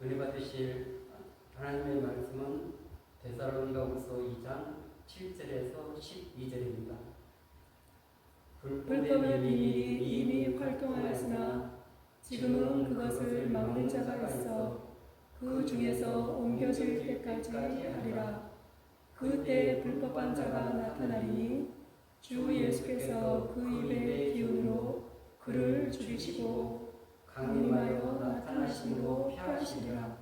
은혜 받으실 하나님의 말씀은 데살로니가후서 2장 7절에서 12절입니다. 불법의 비밀이 이미 활동하였으나 지금은 그것을 막는 자가 있어 그 중에서 옮겨질 때까지 하리라. 그때 불법한 자가 나타나리니 주 예수께서 그 입의 기운으로 그를 죽이시고 강림하여 나타나심으로 펴하시리라.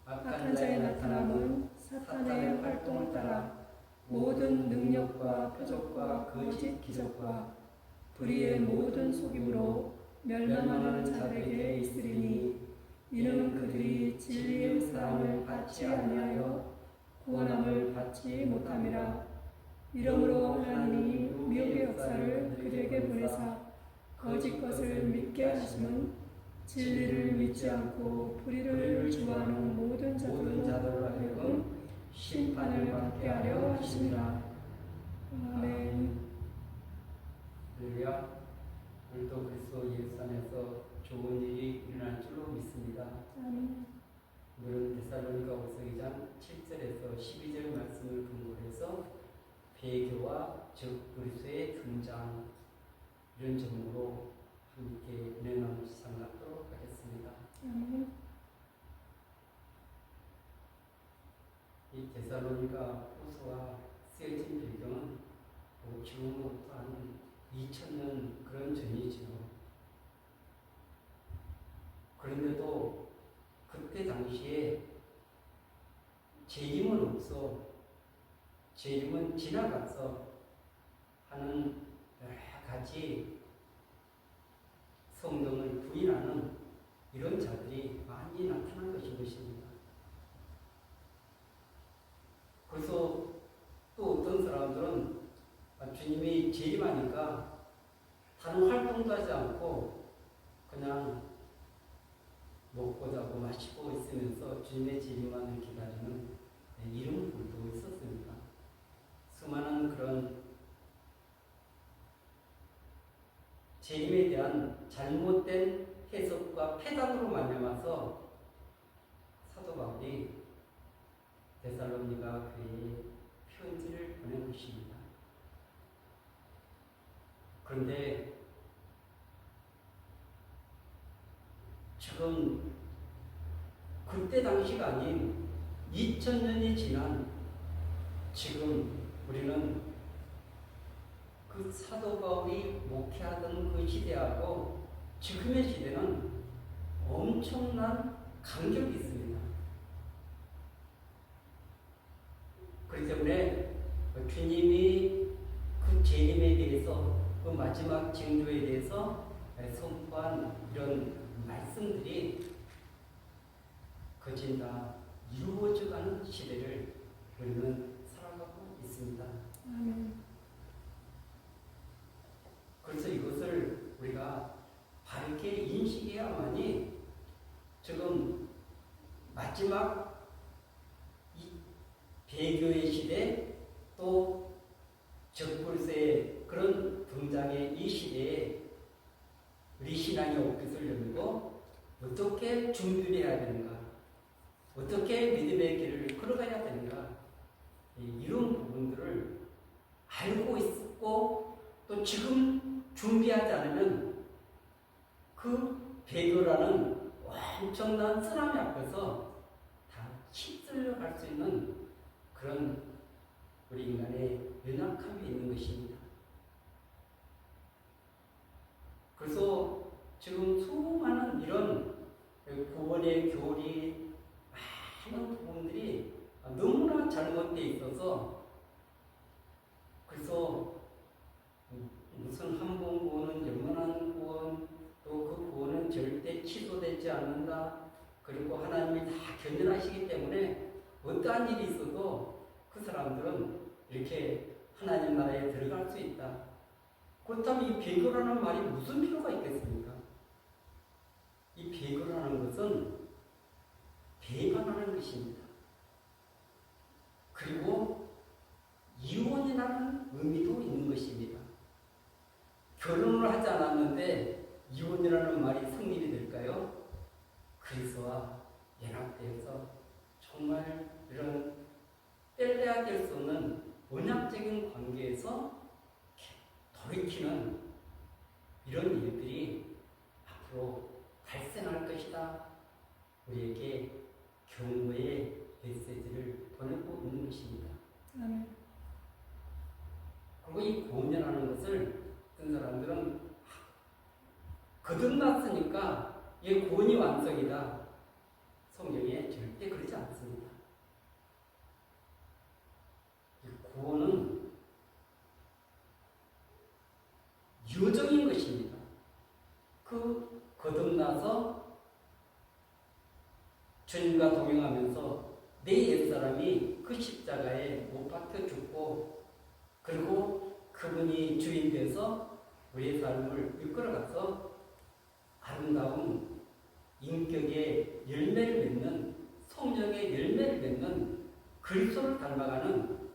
악한 자의 나타남은 사탄의 활동을 따라 모든 능력과 표적과 거짓 기적과 불의의 모든 속임으로 멸망하는 자들에게 있으리니 이는 그들이 진리의 사랑을 받지 아니하여 구원함을 받지 못함이라. 이러므로 하나님이 미혹의 역사를 그들에게 보내사 거짓 것을 믿게 하심은 진리를 믿지 않고 불의를 좋아하는 모든 자들로 하여금 심판을 받게 하려 하심이라. 아멘. 할렐루야. 오늘도 그리스도 예수 안에서 좋은 일이 일어날 줄로 믿습니다. 아멘. 오늘은 데살로니가후서 2장 7절에서 12절 말씀을 근거로 해서 배교와 즉 그리스도의 등장 이런 제목으로 함께 은혜 나누 시간 갖도록 하겠습니다. 아멘. 이 데살로니가후서가 쓰여진 배경은 지금부터 한 2000년 그런 전이죠. 그런데도 그때 당시에 재림은 없어, 재림은 지나갔어 하는 여러 가지 성경을 부인하는 이런 자들이 많이 나타난 것입니다. 그래서 또 어떤 사람들은 주님이 재림하니까 다른 활동도 하지 않고 그냥 먹고 자고 마시고 있으면서 주님의 재림만을 기다리는 이런 분도 있었습니다. 수많은 그런 재림에 대한 잘못된 해석과 폐단으로 말미암아서 사도 바울이 데살로니가 교회에 편지를 보낸 것입니다. 그런데 지금 그때 당시가 아닌 2000년이 지난 지금 우리는 그 사도 바울이 목회하던 그 시대하고 지금의 시대는 엄청난 간격이 있습니다. 그렇기 때문에 주님이 그 재림에 대해서 그 마지막 징조에 대해서 선포한 이런 말씀들이 거진 다 이루어져가는 시대를 우리는 살아가고 있습니다. 그래서 이것을 우리가 바르게 인식해야만이 지금 마지막 이 배교의 시대 또 적불세의 그런 등장의 이 시대에 우리 신앙의 옷깃을 열고 어떻게 준비를 해야 되는가, 어떻게 믿음의 길을 걸어가야 되는가, 이런 부분들을 알고 있고 또 지금 준비하지 않으면 그 배교라는 엄청난 쓰나미 앞에서 다 휩쓸려 갈 수 있는 그런 우리 인간의 연약함이 있는 것입니다. 그래서 지금 수많은 이런 구원의 교리 많은 부분들이 너무나 잘못되어 있어서 그래서 무슨 한 번 구원은 영원한 구원, 또 그 구원은 절대 취소되지 않는다. 그리고 하나님이 다 견뎌하시기 때문에 어떠한 일이 있어도 그 사람들은 이렇게 하나님 나라에 들어갈 수 있다. 그렇다면 이 배교라는 말이 무슨 필요가 있겠습니까? 이 배교라는 것은 배반하는 것입니다. 그리고 이혼이라는 의미도 있는 것입니다. 결혼을 하지 않았는데 이혼이라는 말이 성립이 될까요? 그리스도와 연합되어서 정말 이런 뗄래야 뗄 수 없는 언약적인 관계에서 돌이키는 이런 일들이 앞으로 발생할 것이다. 우리에게 경고의 메시지를 보내고 있는 것입니다. 아멘. 그리고 이 고언이라는 것을 어떤 사람들은 거듭났으니까 이 고언이 완성이다. 성경에 절대 그렇지 않습니다. 이 구원은 여정인 것입니다. 그 거듭나서 주님과 동행하면서 내 옛사람이 그 십자가에 못 박혀 죽고 그리고 그분이 주인 되어서 우리의 삶을 이끌어가서 아름다운 인격의 열매를 맺는 성령의 열매를 맺는 그리스도를 닮아가는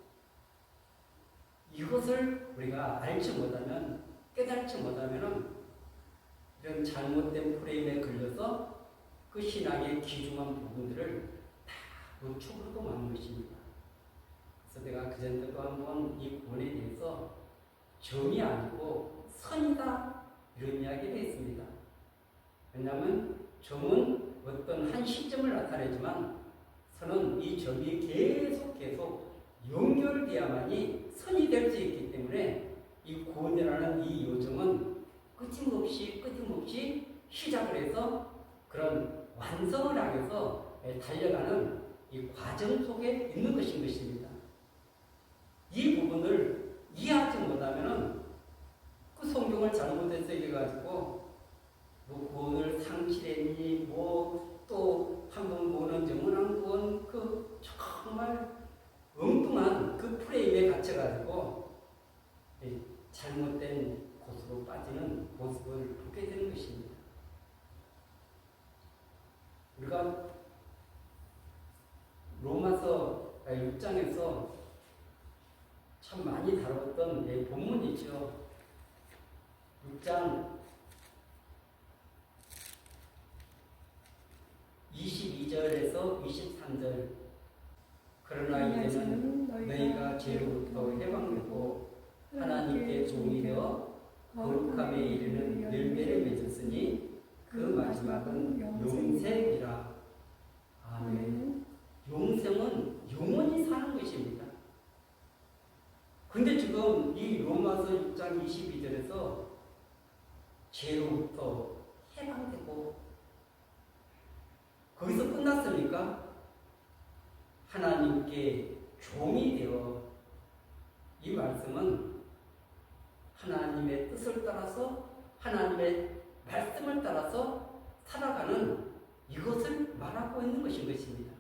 이것을 우리가 알지 못하면 깨닫지 못하면 이런 잘못된 프레임에 걸려서 그 신앙의 귀중한 부분들을 다 놓치고도 마는 것입니다. 그래서 내가 그전에도 한번 이 구원에 대해서 점이 아니고 선이다 이런 이야기를 했습니다. 왜냐하면 점은 어떤 한 시점을 나타내지만 선은 이 점이 계속 연결되어야만이 선이 될 수 있기 때문에 이 구원이라는 이 요정은 끊임없이 시작을 해서 그런 완성을 향해서 달려가는 이 과정 속에 있는 것입니다. 이 부분을 이해하지 못하면 그 성경을 잘못 해석해가지고 뭐 구원을 상실했니 또 한 번 보는 영원한 구원 그 정말 엉뚱한 그 프레임에 갇혀가지고 잘못된 곳으로 빠지는 모습을 보게 되는 것입니다. 우리가 로마서 6장에서 참 많이 다뤘던 본문이죠. 6장 22절에서 23절. 그러나 이제는 너희가 죄로부터 해방되고 하나님께 종이 되어 거룩함에 이르는 열매를 맺었으니 그 마지막은 영생이라. 아멘. 영생은 영원히 사는 것입니다. 근데 지금 이 로마서 6장 22절에서 죄로부터 해방되고 거기서 끝났습니까? 하나님께 종이 되어 이 말씀은 하나님의 뜻을 따라서 하나님의 말씀을 따라서 살아가는 이것을 말하고 있는 것입니다.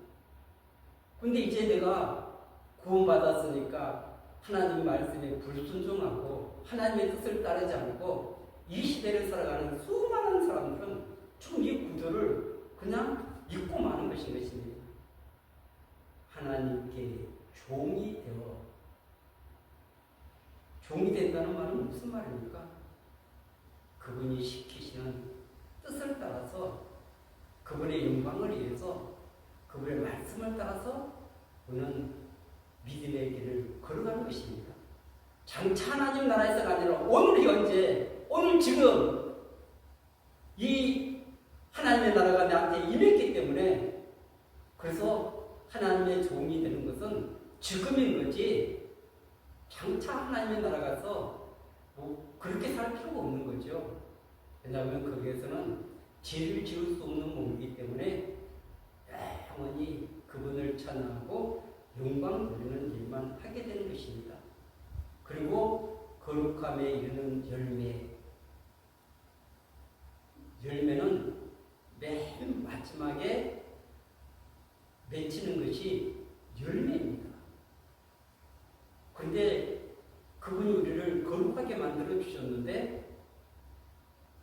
근데 이제 내가 구원받았으니까 하나님 말씀에 불순종하고 하나님의 뜻을 따르지 않고 이 시대를 살아가는 수많은 사람들은 지금 이 구조를 그냥 잊고 마는 것입니다. 하나님께 종이 되어 종이 된다는 말은 무슨 말입니까? 그분이 시키시는 뜻을 따라서 그분의 영광을 위해서 그분의 말씀을 따라서 우리는 믿음의 길을 걸어가는 것입니다. 장차 하나님 나라에서가 아니라 오늘 현재, 오늘 지금 이 하나님의 나라가 나한테 임했기 때문에 그래서 하나님의 종이 되는 것은 지금인 거지 장차 하나님의 나라 가서 뭐 그렇게 살 필요가 없는 거죠. 왜냐하면 거기에서는 죄를 지을 수 없는 몸이기 때문에 영원히 그분을 찬양하고 영광 돌리는 일만 하게 되는 것입니다. 그리고 거룩함에 이르는 열매는 맨 마지막에 맺히는 것이 열매입니다. 그런데 그분이 우리를 거룩하게 만들어 주셨는데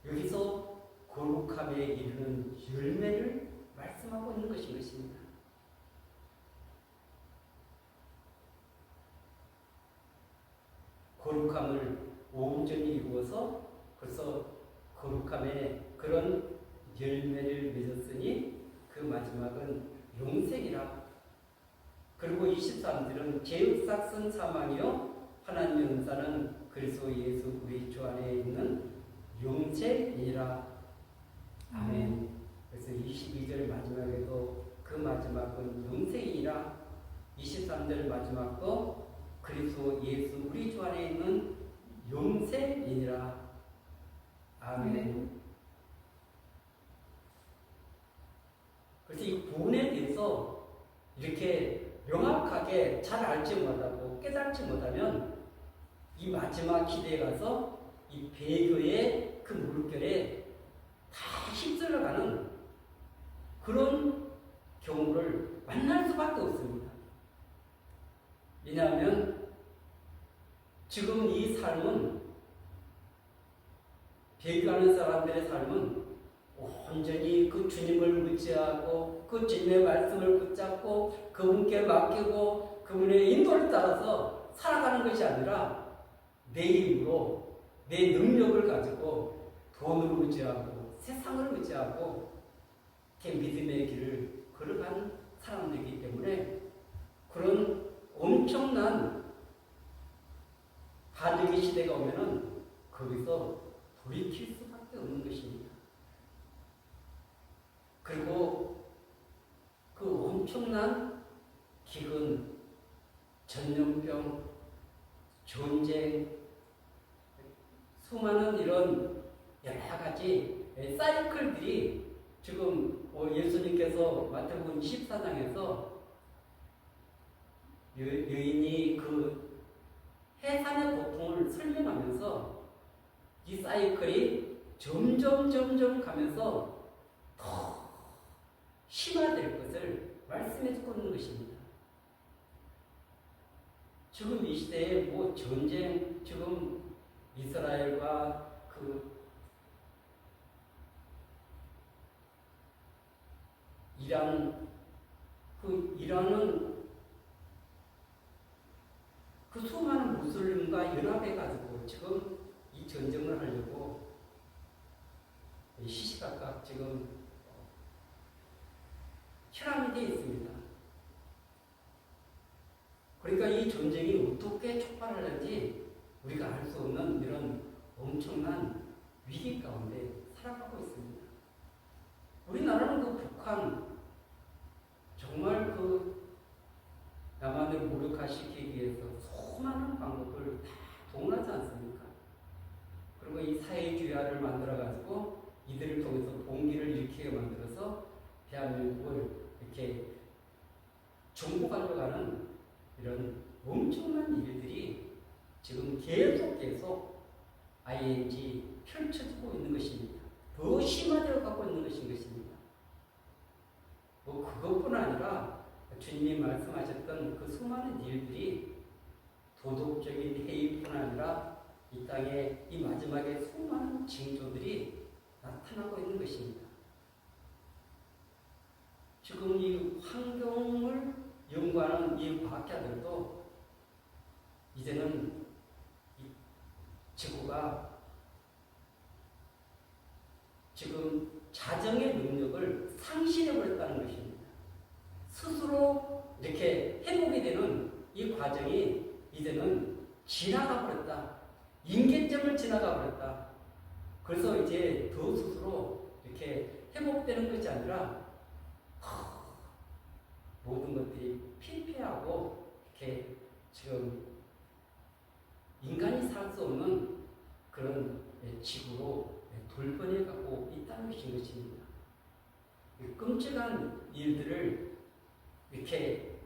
여기서 거룩함에 이르는 열매를 말씀하고 있는 것입니다. 거룩함을 온전히 이루어서 벌써 거룩함에 그런 열매를 맺었으니 그 마지막은 영생이라. 그리고 23절은 제육삭슨 사망이요 하나님 용사는 그리스도 예수 우리 주 안에 있는 영생이라. 아멘. 그래서 22절 마지막에도 그 마지막은 영생이라. 23절 마지막도 그리스도 예수 우리 주 안에 있는 영생이니라. 아멘. 그래서 이 구원에 대해서 이렇게 명확하게 잘 알지 못하고 깨닫지 못하면 이 마지막 시대에 가서 이 배교의 그 물결에 다 휩쓸려가는 그런 경우를 만날 수밖에 없습니다. 왜냐하면 지금 이 삶은, 배교하는 사람들의 삶은 온전히 그 주님을 의지하고 그 주님의 말씀을 붙잡고 그분께 맡기고 그분의 인도를 따라서 살아가는 것이 아니라 내 힘으로 내 능력을 가지고 돈을 의지하고 세상을 의지하고 이렇게 믿음의 길을 걸어가는 사람들이기 때문에 그런 엄청난 가득의 시대가 오면은 거기서 돌이킬 수밖에 없는 것입니다. 그리고 그 엄청난 기근, 전염병, 전쟁, 수많은 이런 여러 가지 사이클들이 지금 예수님께서 마태복음 24장에서 여인이 그 해산의 고통을 설명하면서 이 사이클이 점점 가면서 더 심화될 것을 말씀해 주고 있는 것입니다. 지금 이 시대에 뭐 전쟁, 지금 이스라엘과 그 이란은 그 수많은 무슬림과 연합해가지고 지금 이 전쟁을 하려고 시시각각 지금 혈안이 되어 있습니다. 그러니까 이 전쟁이 어떻게 촉발하는지 우리가 알 수 없는 이런 엄청난 위기 가운데 살아가고 있습니다. 우리나라는 그 북한 정말 그 남한을 무력화시키기 위해서 수많은 방법을 다 동원하지 않습니까? 그리고 이 사회주의화를 만들어가지고 이들을 통해서 봉기를 일으키게 만들어서 대한민국을 이렇게 정복하려고 하는 이런 엄청난 일들이 지금 계속 ING 펼쳐지고 있는 것입니다. 더 심화되어 갖고 있는 것입니다. 뭐 그것뿐 아니라 주님이 말씀하셨던 그 수많은 일들이 도덕적인 해이뿐 아니라 이 땅에 이 마지막에 수많은 징조들이 나타나고 있는 것입니다. 지금 이 환경을 연구하는 이 과학자들도 이제는 이 지구가 지금 자정의 능력을 상실해버렸다는 것입니다. 스스로 이렇게 회복이 되는 이 과정이 이제는 지나가 버렸다. 임계점을 지나가 버렸다. 그래서 이제 더 스스로 이렇게 회복되는 것이 아니라 모든 것들이 피폐하고 이렇게 지금 인간이 살 수 없는 그런 지구로 돌변해 가고 있다는 것입니다. 끔찍한 일들을 이렇게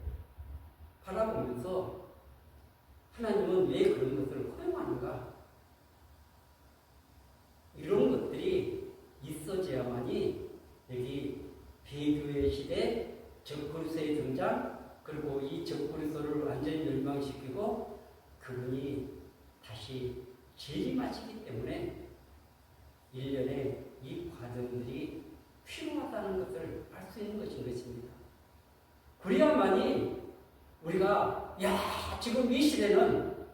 바라보면서 하나님은 왜 그런 것을 허용하는가? 이런 것들이 있어져야만이 여기 배교의 시대, 적그리스도의 등장, 그리고 이 적그리스도를 완전히 멸망시키고 그분이 다시 재림하시기 때문에 일련의 이 과정들이 필요하다는 것을 알 수 있는 것입니다. 그래야만이 우리가 지금 이 시대는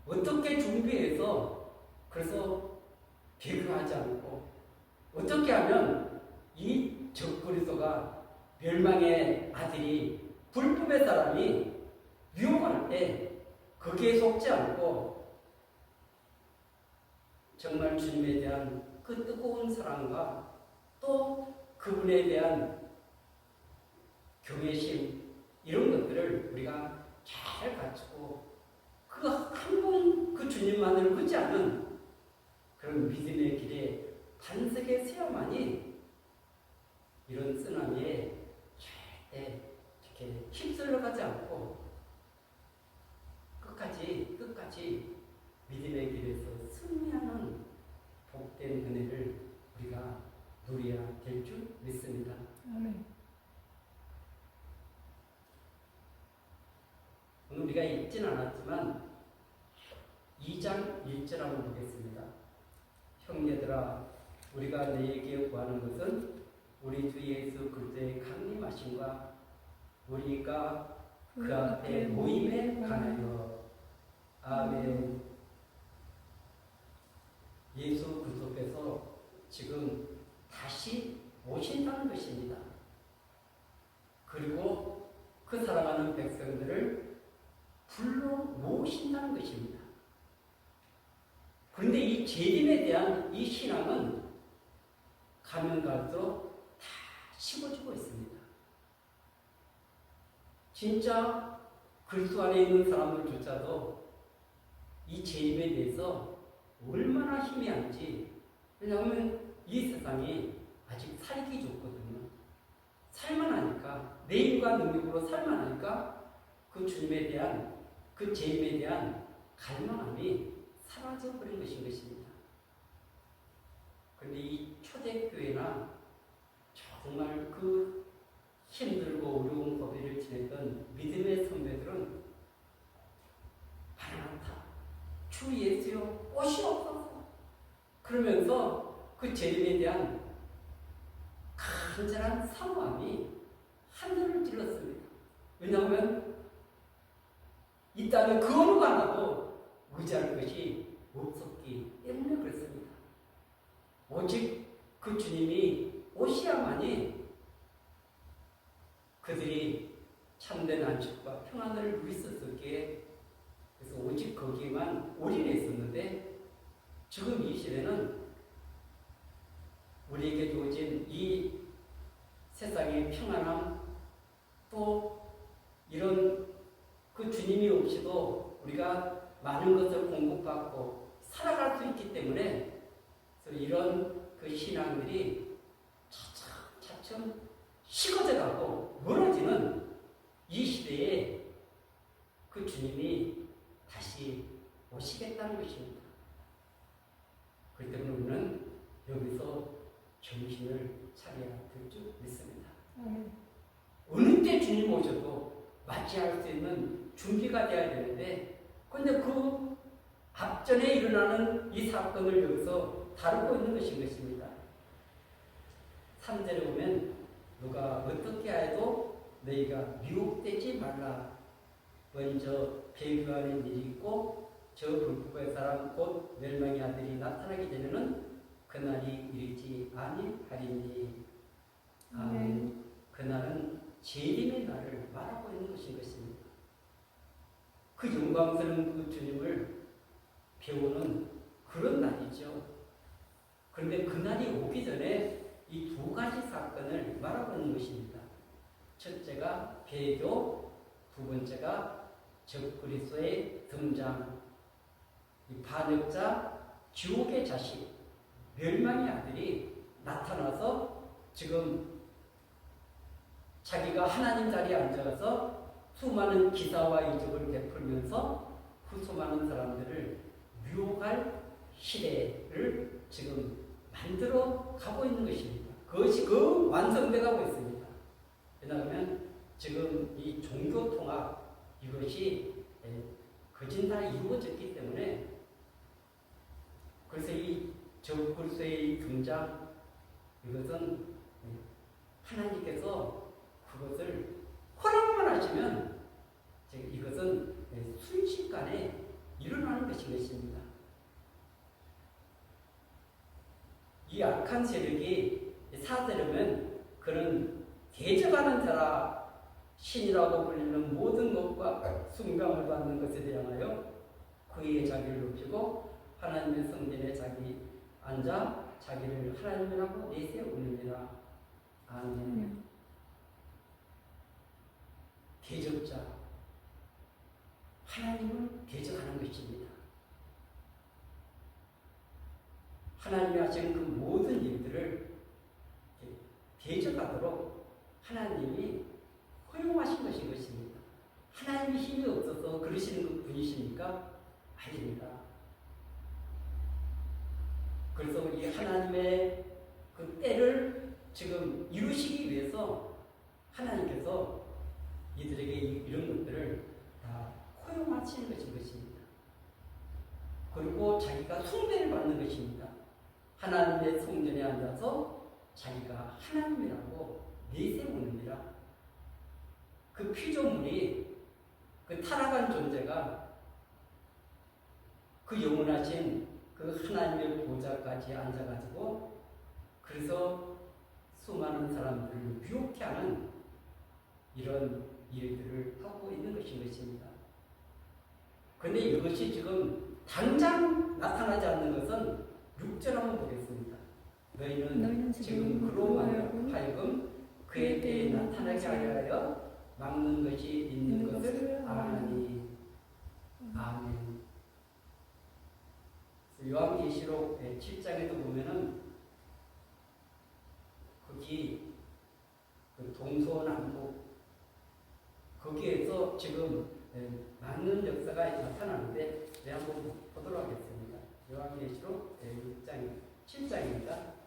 어떻게 준비해서 그래서 배교하지 않고 어떻게 하면 이 적그리스도가 멸망의 아들이 불법의 사람이 유혹할 때 거기에 속지 않고 정말 주님에 대한 그 뜨거운 사랑과 또 그분에 대한 경외심 이런 것들을 우리가 잘 갖추고 그 한 번 그 주님만을 걷지 않은 그런 믿음의 길에 반석에 세야만이 이런 쓰나미에 절대 이렇게 휩쓸려 가지 않고 끝까지 믿음의 길에서 승리하는 복된 은혜를 우리가 누려야 될 줄 믿습니다. 아멘. 오늘 우리가 읽진 않았지만 2장 1절 한번 보겠습니다. 형제들아 우리가 너희에게 구하는 것은 우리 주 예수 그리스도의 강림하심과 우리가 그 앞에 모임에 관하여 아멘. 예수 그리스도께서 지금 다시 오신다는 것입니다. 그리고 그 사랑하는 백성들을 불러 모으신다는 것입니다. 그런데 이 재림에 대한 이 신앙은 가면 갈수록 다 식어지고 있습니다. 진짜 그리스도 안에 있는 사람들조차도 이 재림에 대해서 얼마나 희미한지, 왜냐하면 이 세상이 아직 살기 좋거든요. 살만 하니까, 내일과 능력으로 살만 하니까 그 주님에 대한, 그 재림에 대한 갈망함이 사라져버린 것입니다. 그런데 이 초대교회나 정말 그 힘들고 어려운 고비를 지냈던 믿음의 선배들은 마라나타, 주 예수여 오시옵소서 그러면서 그 재림에 대한 간절한 사모함이 하늘을 찔렀습니다. 왜냐하면 이 땅에 그 어느 하나도 의지할 것이 없었기 때문에 그렇습니다. 오직 그 주님이 오셔야만이 그들이 참된 안식과 평안을 누릴 수 있었기에 그래서 오직 거기에만 올인해 있었는데 지금 이 시대는 우리에게 주어진 이 세상의 평안함 또 이런 그 주님이 없이도 우리가 많은 것을 공급받고 살아갈 수 있기 때문에 그래서 이런 그 신앙들이 차츰 식어져 가고 멀어지는 이 시대에 그 주님이 다시 오시겠다는 것입니다. 그렇기 때문에 우리는 여기서 정신을 차려야 될 줄 믿습니다. 어느 때 주님 오셔도 맞이할 수 있는 준비가 되어야 되는데 그런데 그 앞전에 일어나는 이 사건을 여기서 다루고 있는 것입니다. 3절에 보면 누가 어떻게 해도 너희가 미혹되지 말라. 먼저 배교하는 일이 있고 저 불법의 사람 곧 멸망의 아들이 나타나기 전에는 그날이 이르지 아니하리니. 아멘. 그날은 재림의 날을 말하고 있는 것입니다. 그 영광스러운 그 주님을 배우는 그런 날이죠. 그런데 그날이 오기 전에 이 두 가지 사건을 말하고 있는 것입니다. 첫째가 배교, 두 번째가 적그리스도의 등장. 이 반역자, 지옥의 자식, 멸망의 아들이 나타나서 지금 자기가 하나님 자리에 앉아서 수많은 기사와 이적을 베풀면서 그 수많은 사람들을 유혹할 시대를 지금 만들어 가고 있는 것입니다. 그것이 그 완성돼 가고 있습니다. 왜냐하면 지금 이 종교 통합 이것이 거짓말이 이루어졌기 때문에 그래서 이 적그리스도의 등장 이것은 하나님께서 그것을 허락만 하시면 이것은 순식간에 일어나는 것입니다. 이 악한 세력이 사대로면 그는 대적하는 자라 신이라고 불리는 모든 것과 숭배함을 받는 것에 대하여 그의 자기를 높이고 하나님의 성전에 자기 앉아 자기를 하나님이라고 내세우느니라. 아멘. 대적자, 하나님을 대적하는 것입니다. 하나님이 하시는 그 모든 일들을 대적하도록 하나님이 허용하신 것입니다. 하나님이 힘이 없어서 그러시는 분이십니까? 아닙니다. 그래서 이 하나님의 그 때를 지금 이루시기 위해서 하나님께서 이들에게 이런 것들을 다 허용하시는 것입니다. 그리고 자기가 숭배를 받는 것입니다. 하나님의 성전에 앉아서 자기가 하나님이라고 내세우느니라. 그 피조물이 그 타락한 존재가 그 영원하신 그 하나님의 보좌까지 앉아가지고 그래서 수많은 사람들을 유혹해 하는 이런 일들을 하고 있는 것입니다. 그런데 이것이 지금 당장 나타나지 않는 것은 6절 한번 보겠습니다. 너희는 지금 그로 하여금 그에 대해 나타나게 하여 막는 것이 있는 것을 아나니. 아멘. 요한계시록 7장에도 보면은 거기 그 동서남북 거기에서 지금 막는 역사가 나타나는데 한번 보도록 하겠습니다. 요한계시록 7장입니다.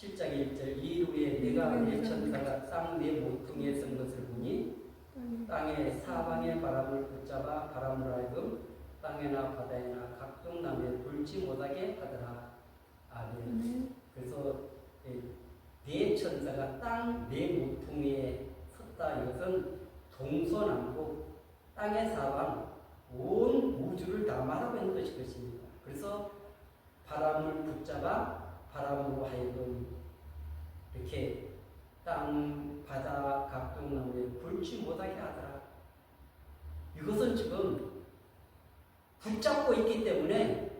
7장 1절 이후에 내가 내 천사가 땅 내 모퉁이에 선 것을 보니 땅의 사방의 바람을 붙잡아 바람으로 하여금 땅에나 바다에나 각종 나무에 불지 못하게 하더라. 아멘. 그래서 네 천사가 땅 네 모퉁이에 섰다. 이것은 동서남북 땅의 사방 온 우주를 다 말하고 있는 것입니다. 그래서 바람을 붙잡아 바람으로 하여금 이렇게 땅, 바다, 각종 나무에 불지 못하게 하더라. 이것은 지금 붙잡고 있기 때문에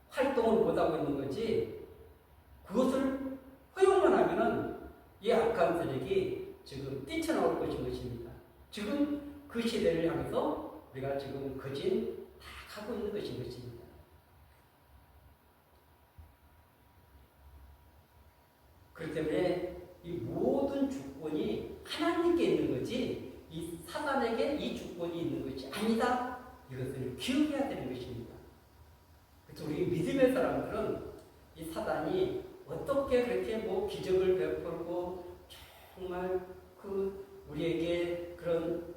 활동을 못하고 있는 거지, 그것을 허용만 하면은 이 악한 세력이 지금 뛰쳐나올 것입니다. 지금 그 시대를 향해서 우리가 지금 거진 다 가고 있는 것입니다. 그렇기 때문에 이 모든 주권이 하나님께 있는 거지 이 사단에게 이 주권이 있는 것이 아니다. 이것을 기억해야 되는 것입니다. 그래서 우리 믿음의 사람들은 이 사단이 어떻게 그렇게 뭐 기적을 베풀고 정말 그 우리에게 그런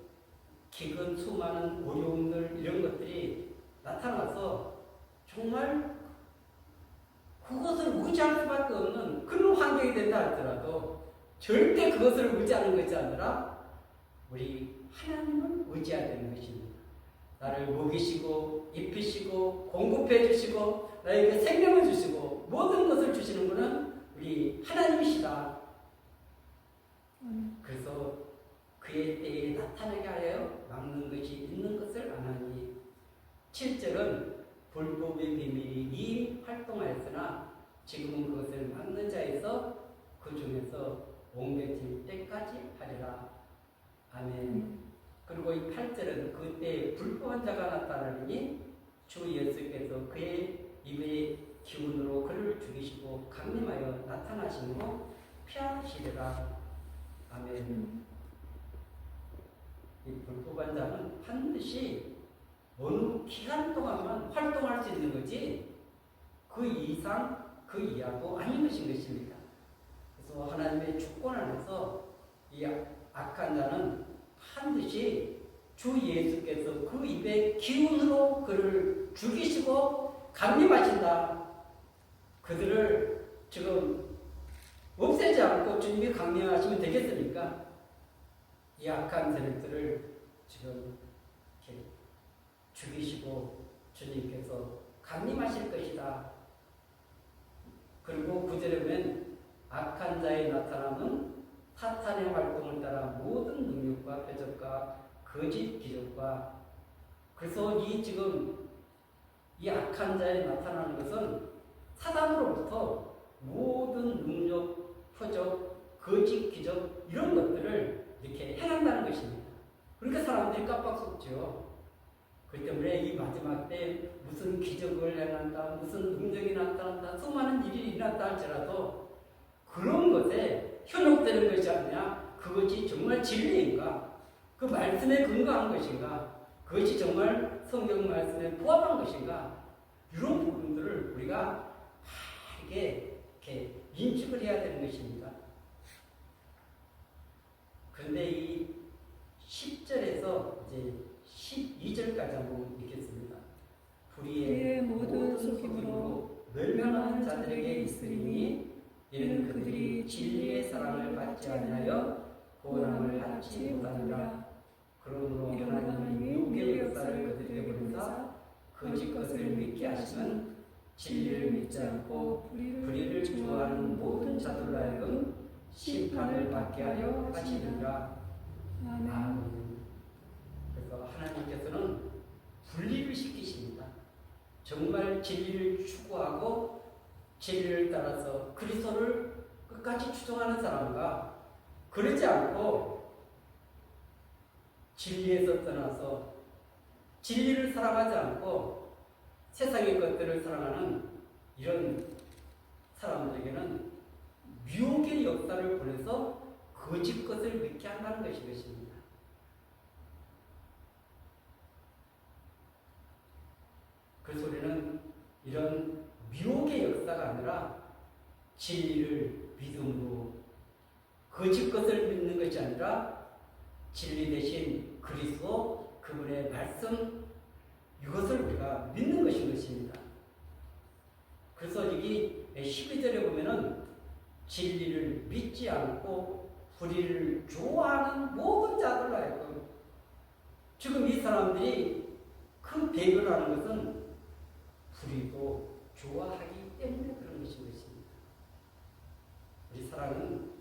기근 수많은 어려움들 이런 것들이 나타나서 정말 그것을 의지할 수밖에 없는 그런 환경이 된다 할지라도 절대 그것을 의지하는 것이 아니라 우리 하나님을 의지해야 되는 것입니다. 나를 먹이시고 입히시고 공급해 주시고 나에게 생명을 주시고 모든 것을 주시는 분은 우리 하나님이시다. 그래서 그의 때에 나타나게 하여 막는 것이 있는 것을 아나니. 7절은 불법의 비밀이 이미 활동하였으나 지금은 그것을 막는 자에서 그 중에서 옮겨질 때까지 하리라. 아멘. 그리고 이 8절은 그때 불법한 자가 나타나니 주 예수께서 그의 입의 기운으로 그를 죽이시고 강림하여 나타나심으로 피하시리라. 아멘. 이 불법한 자는 반드시 어느 기간 동안만 활동할 수 있는 거지 그 이상 그 이하도 아닌 것입니다. 그래서 하나님의 주권 안에서 이 악한 자는 반드시 주 예수께서 그 입의 기운으로 그를 죽이시고 강림하신다. 그들을 지금 없애지 않고 주님이 강림하시면 되겠습니까? 이 악한 세력들을 지금 죽이시고 주님께서 강림하실 것이다. 그리고 9절에 보면 악한 자의 나타남은 사탄의 활동을 따라 모든 능력과 표적과 거짓 기적과 그래서 지금 이 악한 자의 나타나는 것은 사단으로부터 모든 능력, 표적, 거짓 기적 이런 것들을 이렇게 행한다는 것입니다. 그러니까 사람들이 깜빡 속죠. 그 때문에 이 마지막 때 무슨 기적을 행한다, 무슨 능력이 나타난다, 수많은 일이 일어났다 할지라도 그런 것에 현혹되는 것이 아니냐, 그것이 정말 진리인가, 그 말씀에 근거한 것인가, 그것이 정말 성경 말씀에 부합한 것인가, 이런 부분들을 우리가 바르게 이렇게 인식을 해야 되는 것입니다. 그런데 이 10절에서 이제 12절까지 한번 읽겠습니다. 불의의 모든 속임으로 멸망하는 자들에게 있으리니 이는 그들이 진리의 사랑을 받지 아니하여 구원함을 받지 못하니라. 그러므로 하나님이 육의 역사를 그들에게 보내사 거짓 것을 믿게 하시면 진리를 믿지 않고 불의를 좋아하는 모든 자들로 하여금 심판을 받게 하려 하시느니라. 아멘. 그래서 하나님께서는 분리를 시키십니다. 정말 진리를 추구하고 진리를 따라서 그리스도를 끝까지 추종하는 사람과 그러지 않고 진리에서 떠나서 진리를 사랑하지 않고 세상의 것들을 사랑하는 이런 사람들에게는 미혹의 역사를 보내서 거짓 것을 믿게 한다는 것입니다. 그래서 우리는 이런 미혹의 역사가 아니라 진리를 믿음으로 거짓 것을 믿는 것이 아니라 진리 대신 그리스도 그분의 말씀 이것을 우리가 믿는 것입니다. 그래서 여기 12절에 보면은 진리를 믿지 않고 불의를 좋아하는 모든 자들로 하여금 지금 이 사람들이 그 배교를 하는 것은 불의도 좋아하기 때문에 그런 것입니다. 우리 사랑은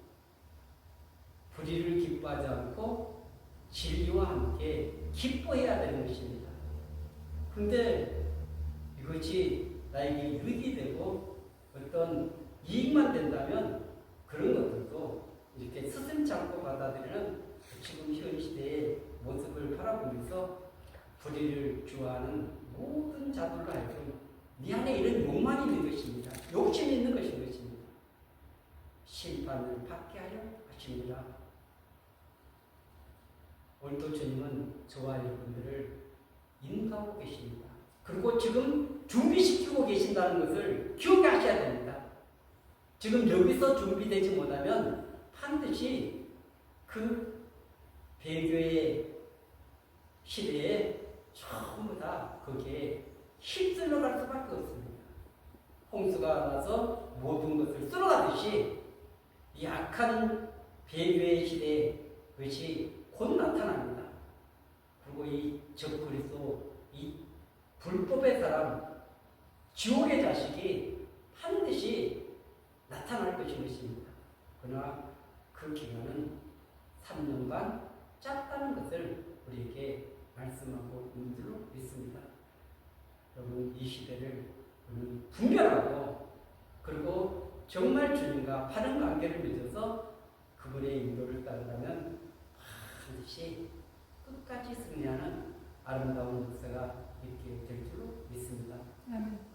불의를 기뻐하지 않고 진리와 함께 기뻐해야 되는 것입니다. 그런데 이것이 나에게 유익이 되고 어떤 이익만 된다면 그런 것들도 이렇게 스승치 않고 받아들이는 지금 현 시대의 모습을 바라보면서 불의를 좋아하는 모든 자들로 하여금 네 안에 이런 욕망이 있는 것입니다. 욕심이 있는 것입니다. 심판을 받게 하려 하십니다. 오늘도 주님은 저와 여러분들을 인도하고 계십니다. 그리고 지금 준비시키고 계신다는 것을 기억하셔야 됩니다. 지금 여기서 준비되지 못하면 반드시 그 배교의 시대에 전부 다 거기에 휩쓸려 갈 수밖에 없습니다. 홍수가 나서 모든 것을 쓸어가듯이 이 악한 배교의 시대에 그것이 곧 나타납니다. 그리고 이 적그리스도 이 불법의 사람 지옥의 자식이 반드시 나타날 것입니다. 그러나 그 기간은 3년간 짧다는 것을 우리에게 말씀하고 있는 줄로 믿습니다. 여러분 이 시대를 분별하고 그리고 정말 주님과 바른 관계를 맺어서 그분의 인도를 따르다면 반드시 끝까지 승리하는 아름다운 역사가 있게 될 줄로 믿습니다. 아멘.